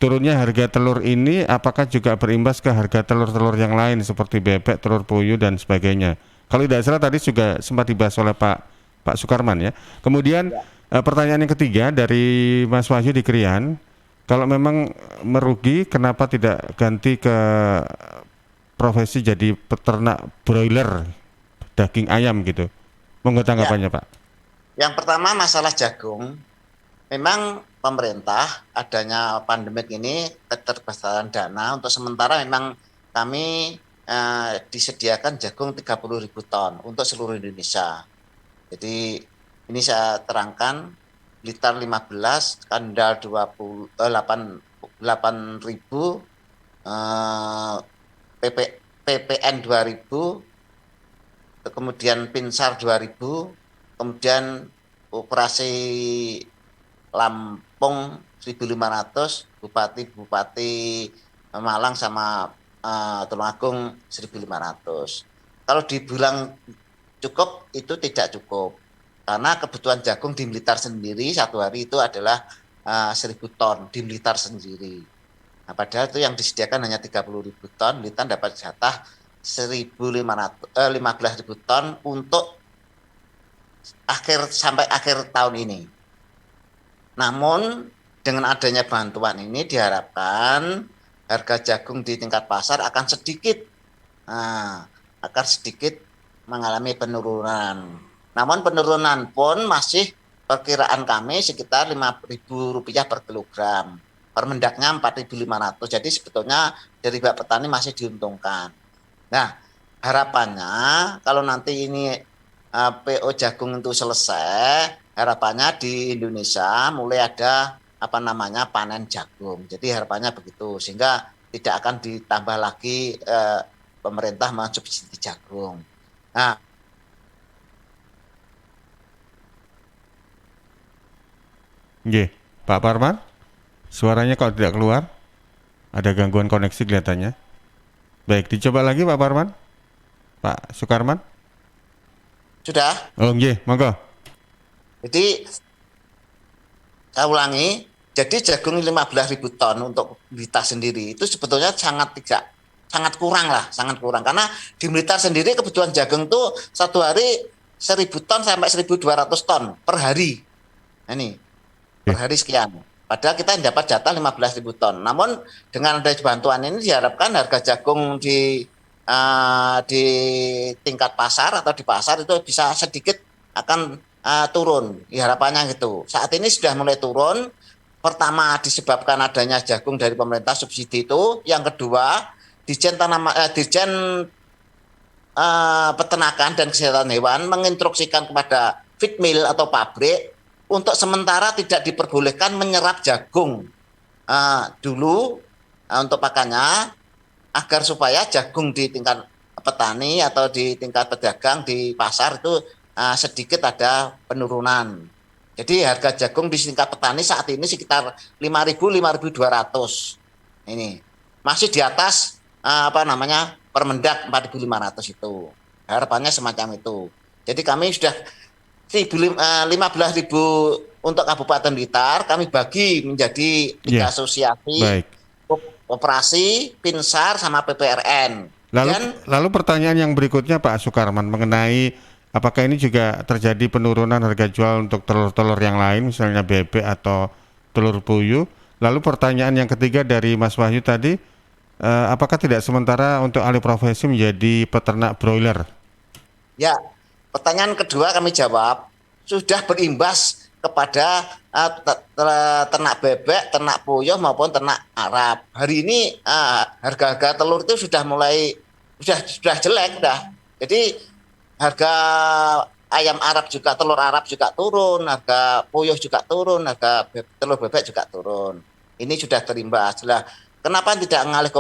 turunnya harga telur ini apakah juga berimbas ke harga telur-telur yang lain seperti bebek, telur puyuh dan sebagainya? Kalau tidak salah tadi juga sempat dibahas oleh Pak Sukarman ya. Kemudian pertanyaan yang ketiga dari Mas Wahyu di Krian, kalau memang merugi kenapa tidak ganti ke profesi jadi peternak broiler daging ayam gitu? Monggo tanggapannya Pak. Yang pertama masalah jagung, memang pemerintah adanya pandemik ini keterbatasan dana untuk sementara memang kami disediakan jagung 30.000 ton untuk seluruh Indonesia. Jadi ini saya terangkan Blitar 15, Kendal 8.000, PPN 2.000, kemudian Pinsar 2.000, kemudian operasi Lampung 1.500, Bupati Malang sama Tulungagung 1.500. Kalau dibilang cukup, itu tidak cukup. Karena kebutuhan jagung di Blitar sendiri satu hari itu adalah 1.000 ton di Blitar sendiri. Nah, padahal itu yang disediakan hanya 30.000 ton, Blitar dapat jatah 15.000 ton untuk sampai akhir tahun ini. Namun dengan adanya bantuan ini diharapkan harga jagung di tingkat pasar akan sedikit mengalami penurunan. Namun penurunan pun masih perkiraan kami sekitar Rp5.000 per kilogram. Permendaknya 4.500. Jadi sebetulnya dari pihak petani masih diuntungkan. Nah, harapannya kalau nanti ini PO jagung itu selesai, harapannya di Indonesia mulai ada panen jagung. Jadi harapannya begitu, sehingga tidak akan ditambah lagi pemerintah mensubsidi jagung. Nah, Pak Parman, suaranya kalau tidak keluar, ada gangguan koneksi kelihatannya. Baik, dicoba lagi Pak Parman. Pak Sukarman. Sudah? Oh, monggo. Jadi saya ulangi, jadi jagung 15.000 ton untuk Blitar sendiri itu sebetulnya sangat kurang karena di Blitar sendiri kebutuhan jagung itu satu hari 1.000 ton sampai 1.200 ton per hari. Nah, ini per hari sekian. Padahal kita dapat jatah 15.000 ton. Namun dengan ada bantuan ini diharapkan harga jagung di tingkat pasar atau di pasar itu bisa sedikit akan turun. Ya, harapannya gitu. Saat ini sudah mulai turun. Pertama disebabkan adanya jagung dari pemerintah subsidi itu. Yang kedua, Dirjen Peternakan dan Kesehatan Hewan menginstruksikan kepada feed mill atau pabrik untuk sementara tidak diperbolehkan menyerap jagung dulu untuk pakannya, agar supaya jagung di tingkat petani atau di tingkat pedagang di pasar itu sedikit ada penurunan. Jadi harga jagung di tingkat petani saat ini sekitar 5.000-5.200. Ini masih di atas Permendak 4.500 itu. Harapannya semacam itu. Jadi kami sudah 15.000 untuk Kabupaten Blitar kami bagi menjadi 3 asosiasi. Baik. Operasi, Pinsar, sama PPRN. Lalu pertanyaan yang berikutnya Pak Sukarman mengenai apakah ini juga terjadi penurunan harga jual untuk telur-telur yang lain, misalnya bebek atau telur puyuh. Lalu pertanyaan yang ketiga dari Mas Wahyu tadi, apakah tidak sementara untuk alih profesi menjadi peternak broiler? Ya, pertanyaan kedua kami jawab, sudah berimbas kepada ternak bebek, ternak puyuh maupun ternak Arab. Hari ini harga-harga telur itu sudah jelek dah. Jadi harga ayam Arab juga, telur Arab juga turun, harga puyuh juga turun, harga telur bebek juga turun. Ini sudah terimbas. Lah, kenapa tidak mengalih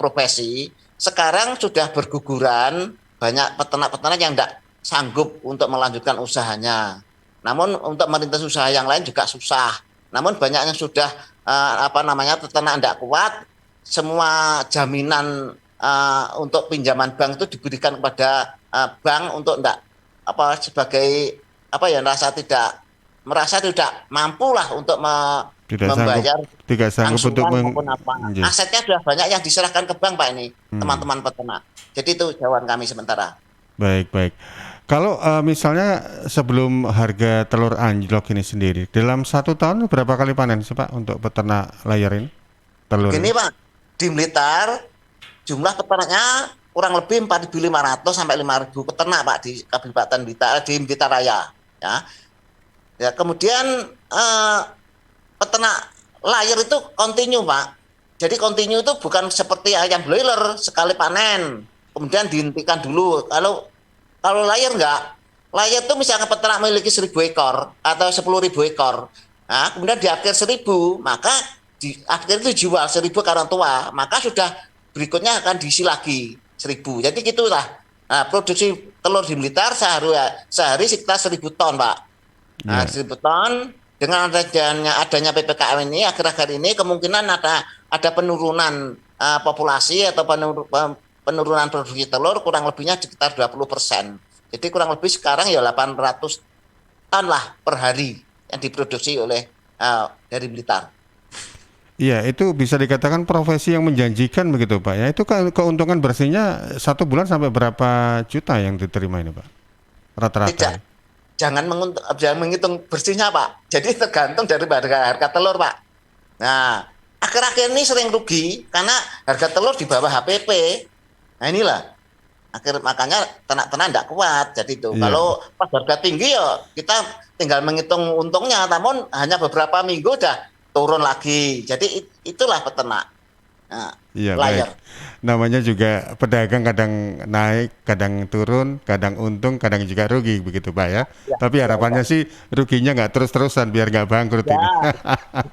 profesi? Sekarang sudah berguguran banyak peternak-peternak yang tidak sanggup untuk melanjutkan usahanya. Namun untuk merintis usaha yang lain juga susah. Namun banyak yang sudah peternak tidak kuat, semua jaminan untuk pinjaman bank itu diberikan kepada bank untuk merasa tidak mampu lah untuk tidak sanggup untuk angsuran maupun apa. Asetnya sudah banyak yang diserahkan ke bank Pak ini, teman-teman peternak. Jadi itu jawaban kami sementara. Baik. Kalau misalnya sebelum harga telur anjlok ini sendiri, dalam 1 tahun berapa kali panen sih Pak untuk peternak layar ini? Telur Ini Pak, di Blitar jumlah peternaknya kurang lebih 4.500 sampai 5.000 peternak Pak di Kabupaten Blitar, di Blitar Raya. Ya, kemudian peternak layar itu kontinu Pak. Jadi kontinu itu bukan seperti ayam broiler sekali panen, kemudian dihentikan dulu. Kalau layar enggak, layar itu misalnya peternak memiliki 1.000 ekor atau 10.000 ekor, nah, kemudian di akhir 1.000, maka di akhir itu jual 1.000 ke orang tua, maka sudah berikutnya akan diisi lagi 1.000. Jadi gitulah. Nah, produksi telur di Blitar sehari sekitar 1.000 ton Pak. Nah, 1.000 ton dengan adanya PPKM ini akhir-akhir ini kemungkinan ada penurunan populasi atau penurunan produksi telur kurang lebihnya sekitar 20%. Jadi kurang lebih sekarang ya 800 ton lah per hari yang diproduksi oleh dari Blitar. Iya, itu bisa dikatakan profesi yang menjanjikan begitu Pak ya. Itu keuntungan bersihnya 1 bulan sampai berapa juta yang diterima ini Pak? Rata-rata. Jangan menghitung bersihnya Pak. Jadi tergantung dari harga telur Pak. Nah, akhir-akhir ini sering rugi karena harga telur di bawah HPP. Nah inilah makanya ternak-ternak tidak kuat. Jadi itu kalau pas harga tinggi ya kita tinggal menghitung untungnya, namun hanya beberapa minggu udah turun lagi. Jadi itulah peternak. Nah, layar. Namanya juga pedagang kadang naik, kadang turun, kadang untung, kadang juga rugi begitu Pak ya. Tapi harapannya sih ruginya nggak terus-terusan biar nggak bangkrut ini.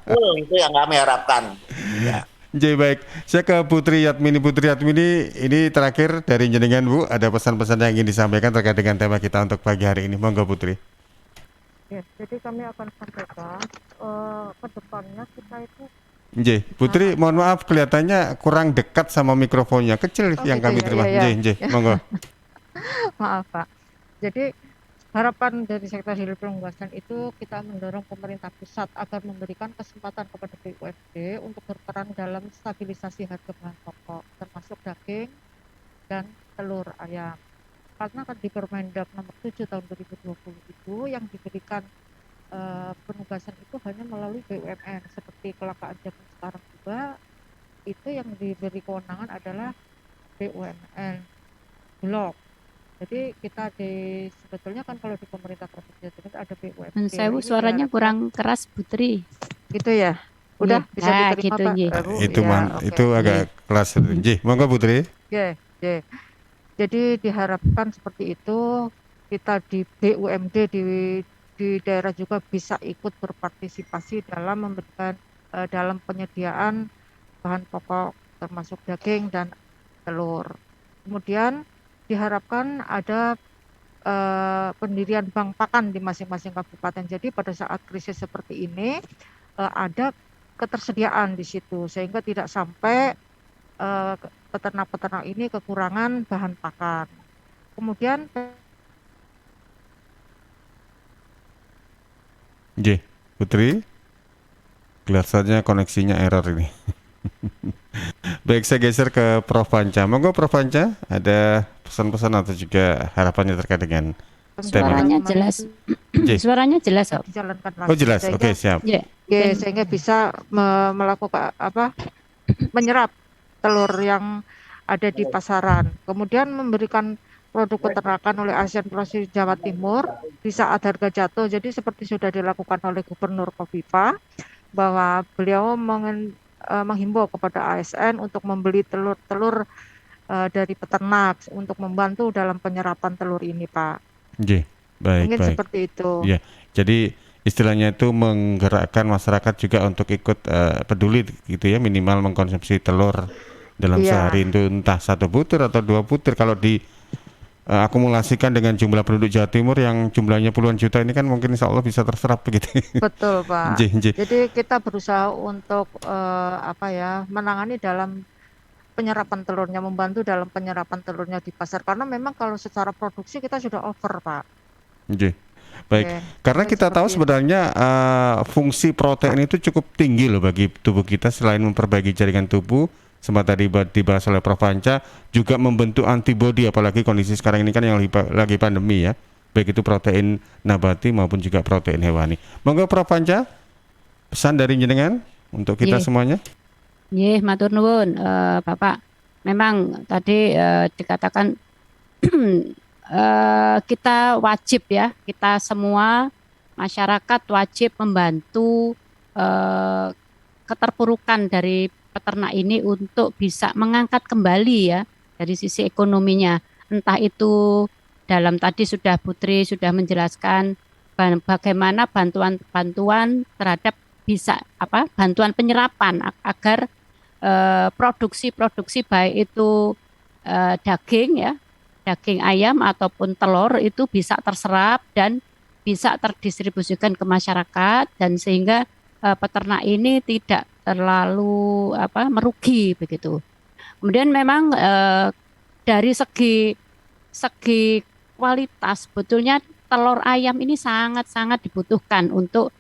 Betul, itu yang kami harapkan. Jadi baik, saya ke Putri Yatmini. Putri Yatmini, ini terakhir dari jenengan Bu, ada pesan-pesan yang ingin disampaikan terkait dengan tema kita untuk pagi hari ini. Monggo Putri. Ya, jadi kami akan sampaikan ke depannya kita itu. Putri, mohon maaf kelihatannya kurang dekat sama mikrofonnya, kecil yang kami terima. Monggo. Maaf Pak. Jadi harapan dari sektor hilir pengunggasan itu kita mendorong pemerintah pusat agar memberikan kesempatan kepada BUMD untuk berperan dalam stabilisasi harga bahan pokok termasuk daging dan telur ayam. Karena di Permendag nomor 7 tahun 2020 itu yang diberikan penugasan itu hanya melalui BUMN seperti kelangkaan jagung sekarang juga itu yang diberi kewenangan adalah BUMN Bulog. Jadi kita sebetulnya kan kalau di pemerintah provinsi Jawa Timur ada BUMD. Sewu suaranya kurang keras Putri. Gitu ya. Udah bisa diterima gitu, Pak. Itu agak keras. Monggo Putri. Jadi diharapkan seperti itu kita di BUMD di daerah juga bisa ikut berpartisipasi dalam memberikan dalam penyediaan bahan pokok termasuk daging dan telur. Kemudian diharapkan ada pendirian bank pakan di masing-masing kabupaten. Jadi pada saat krisis seperti ini ada ketersediaan di situ sehingga tidak sampai peternak-peternak ini kekurangan bahan pakan. Kemudian Putri, kelihatannya koneksinya error ini. Baik, saya geser ke Prof. Panca. Monggo Prof. Panca, ada pesan-pesan atau juga harapannya terkait dengan suaranya jelas. Suaranya jelas kok. Oh jelas, oke siap. Sehingga bisa melakukan menyerap telur yang ada di pasaran. Kemudian memberikan produk peternakan oleh ASEAN Provinsi Jawa Timur di saat harga jatuh. Jadi seperti sudah dilakukan oleh Gubernur Kofifa bahwa beliau menghimbau kepada ASN untuk membeli telur-telur dari peternak untuk membantu dalam penyerapan telur ini, Pak. Mungkin seperti itu. Ya, jadi istilahnya itu menggerakkan masyarakat juga untuk ikut peduli gitu ya, minimal mengkonsumsi telur dalam sehari itu entah 1 butir atau 2 butir. Kalau di akumulasikan dengan jumlah penduduk Jawa Timur yang jumlahnya puluhan juta ini kan mungkin insya Allah bisa terserap begitu. Betul Pak. Jadi kita berusaha untuk menangani dalam penyerapan telurnya, membantu dalam penyerapan telurnya di pasar karena memang kalau secara produksi kita sudah over Pak. Baik, karena kita tahu sebenarnya fungsi protein itu cukup tinggi loh bagi tubuh kita, selain memperbaiki jaringan tubuh, sempat tadi dibahas oleh Prof. Panca, juga membentuk antibodi, apalagi kondisi sekarang ini kan yang lagi pandemi ya, baik itu protein nabati maupun juga protein hewani. Monggo Prof. Panca, pesan dari jenengan untuk kita semuanya. Matur nuwun, Bapak. Memang tadi dikatakan kita wajib ya, kita semua masyarakat wajib membantu keterpurukan dari peternak ini untuk bisa mengangkat kembali ya dari sisi ekonominya. Entah itu dalam tadi sudah Putri sudah menjelaskan bagaimana bantuan terhadap bisa bantuan penyerapan agar produksi baik itu daging ya, daging ayam ataupun telur itu bisa terserap dan bisa terdistribusikan ke masyarakat, dan sehingga peternak ini tidak terlalu merugi begitu. Kemudian memang dari segi kualitas sebetulnya telur ayam ini sangat-sangat dibutuhkan untuk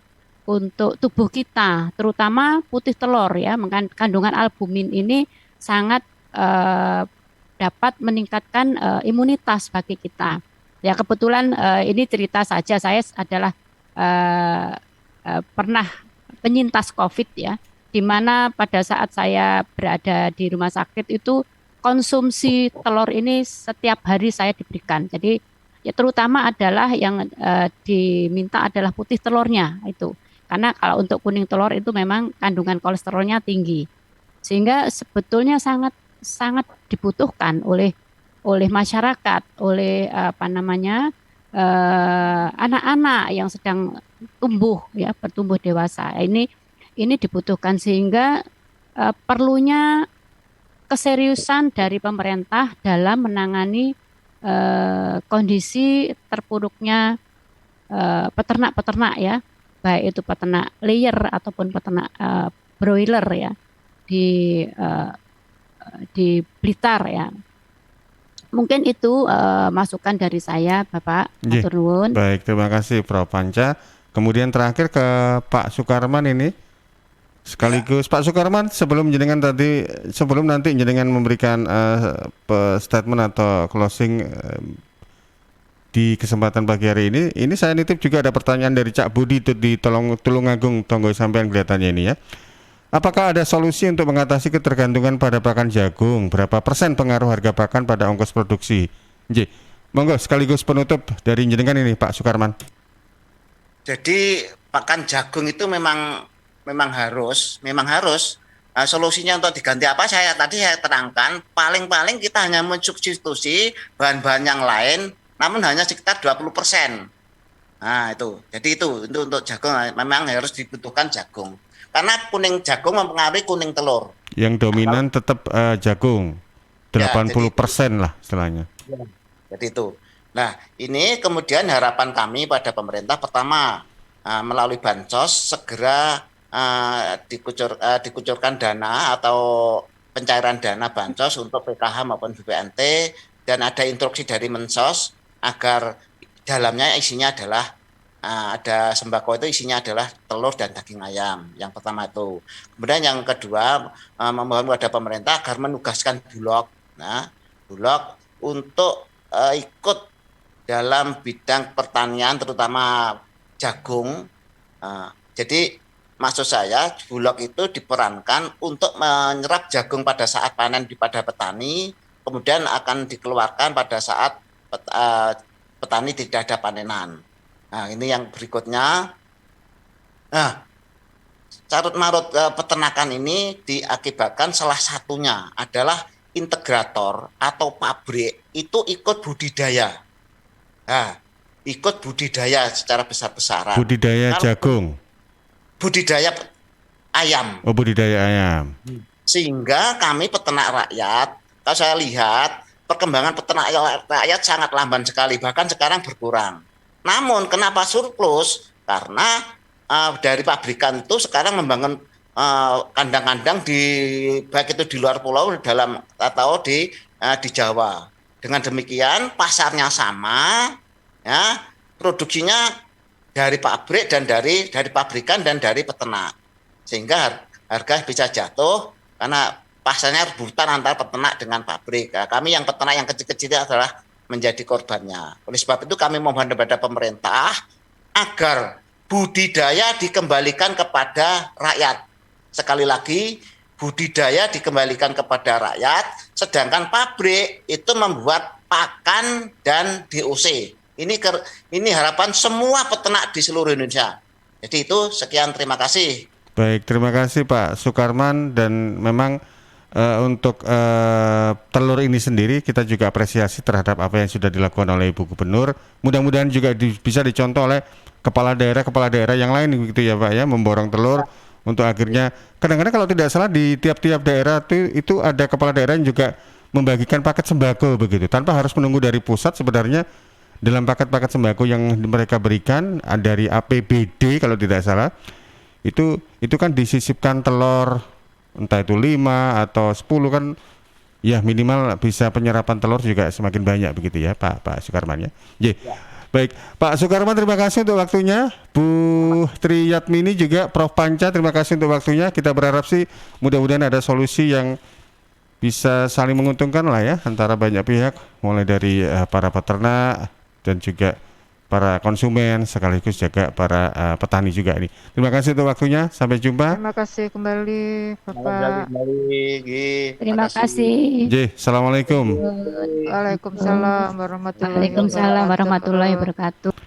tubuh kita, terutama putih telur ya, kandungan albumin ini sangat dapat meningkatkan imunitas bagi kita. Ya kebetulan ini cerita saja, saya adalah pernah penyintas COVID ya, di mana pada saat saya berada di rumah sakit itu konsumsi telur ini setiap hari saya diberikan. Jadi ya terutama adalah yang diminta adalah putih telurnya itu. Karena kalau untuk kuning telur itu memang kandungan kolesterolnya tinggi, sehingga sebetulnya sangat dibutuhkan oleh masyarakat, oleh anak-anak yang sedang bertumbuh dewasa. Ini dibutuhkan, sehingga perlunya keseriusan dari pemerintah dalam menangani kondisi terpuruknya peternak-peternak ya, baik itu peternak layer ataupun peternak broiler ya di Blitar ya. Mungkin itu masukan dari saya, Bapak. Matur nuwun. Baik, terima kasih Prof. Panca. Kemudian terakhir ke Pak Sukarman ini. Sekaligus Pak Sukarman, sebelum nanti jenengan memberikan statement atau closing di kesempatan pagi hari ini saya nitip juga ada pertanyaan dari Cak Budi di Tulungagung, Tonggo sampean kelihatannya ini ya. Apakah ada solusi untuk mengatasi ketergantungan pada pakan jagung? Berapa persen pengaruh harga pakan pada ongkos produksi? Monggo sekaligus penutup dari jenengan ini Pak Sukarman. Jadi pakan jagung itu memang harus solusinya untuk diganti apa, tadi saya terangkan, paling-paling kita hanya mensubstitusi bahan-bahan yang lain, namun hanya sekitar 20%. Nah itu, jadi itu untuk jagung memang harus dibutuhkan jagung, karena kuning jagung mempengaruhi kuning telur. Yang dominan tetap jagung, 80% lah istilahnya. Jadi itu. Nah ini kemudian harapan kami pada pemerintah, pertama melalui bansos segera dikucurkan dana atau pencairan dana bansos untuk PKH maupun BPNT, dan ada instruksi dari Mensos agar dalamnya isinya adalah ada sembako itu isinya adalah telur dan daging ayam. Yang pertama itu. Kemudian yang kedua, memohon kepada pemerintah agar menugaskan Bulog untuk ikut dalam bidang pertanian, terutama jagung. Jadi maksud saya, Bulog itu diperankan untuk menyerap jagung pada saat panen pada petani, kemudian akan dikeluarkan pada saat petani tidak ada panenan. Nah, ini yang berikutnya. Nah, carut marut peternakan ini diakibatkan salah satunya adalah integrator atau pabrik itu ikut budidaya. Nah, ikut budidaya secara besar-besaran. Budidaya jagung. Budidaya ayam. Oh, budidaya ayam. Sehingga kami peternak rakyat, kalau saya lihat perkembangan peternak rakyat sangat lamban sekali, bahkan sekarang berkurang. Namun kenapa surplus? Karena dari pabrikan itu sekarang membangun kandang-kandang baik itu di luar pulau dalam atau di Jawa. Dengan demikian pasarnya sama, ya, produksinya dari pabrik dan dari pabrikan dan dari peternak. Sehingga harga bisa jatuh karena pasarnya rebutan antara peternak dengan pabrik. Nah, kami yang peternak yang kecil-kecil adalah menjadi korbannya. Oleh sebab itu kami mohon kepada pemerintah agar budidaya dikembalikan kepada rakyat. Sekali lagi, budidaya dikembalikan kepada rakyat, sedangkan pabrik itu membuat pakan dan DOC. Ini harapan semua peternak di seluruh Indonesia. Jadi itu sekian, terima kasih. Baik, terima kasih Pak Sukarman, dan memang untuk telur ini sendiri kita juga apresiasi terhadap apa yang sudah dilakukan oleh Ibu Gubernur. Mudah-mudahan juga bisa dicontoh oleh kepala daerah yang lain begitu ya Pak ya, memborong telur untuk akhirnya kadang-kadang kalau tidak salah di tiap-tiap daerah itu ada kepala daerah yang juga membagikan paket sembako begitu tanpa harus menunggu dari pusat. Sebenarnya dalam paket-paket sembako yang mereka berikan dari APBD kalau tidak salah itu kan disisipkan telur entah itu 5 atau 10 kan ya, minimal bisa penyerapan telur juga semakin banyak begitu ya Pak Sukarman ya. Baik, Pak Sukarman terima kasih untuk waktunya. Bu Tri Yatmini juga Prof Panca terima kasih untuk waktunya. Kita berharap sih mudah-mudahan ada solusi yang bisa saling menguntungkan lah ya antara banyak pihak, mulai dari para peternak dan juga para konsumen sekaligus juga para petani juga ini. Terima kasih untuk waktunya. Sampai jumpa. Terima kasih kembali Bapak. Terima kasih. Assalamualaikum. Waalaikumsalam warahmatullahi wabarakatuh. Waalaikumsalam warahmatullahi wabarakatuh.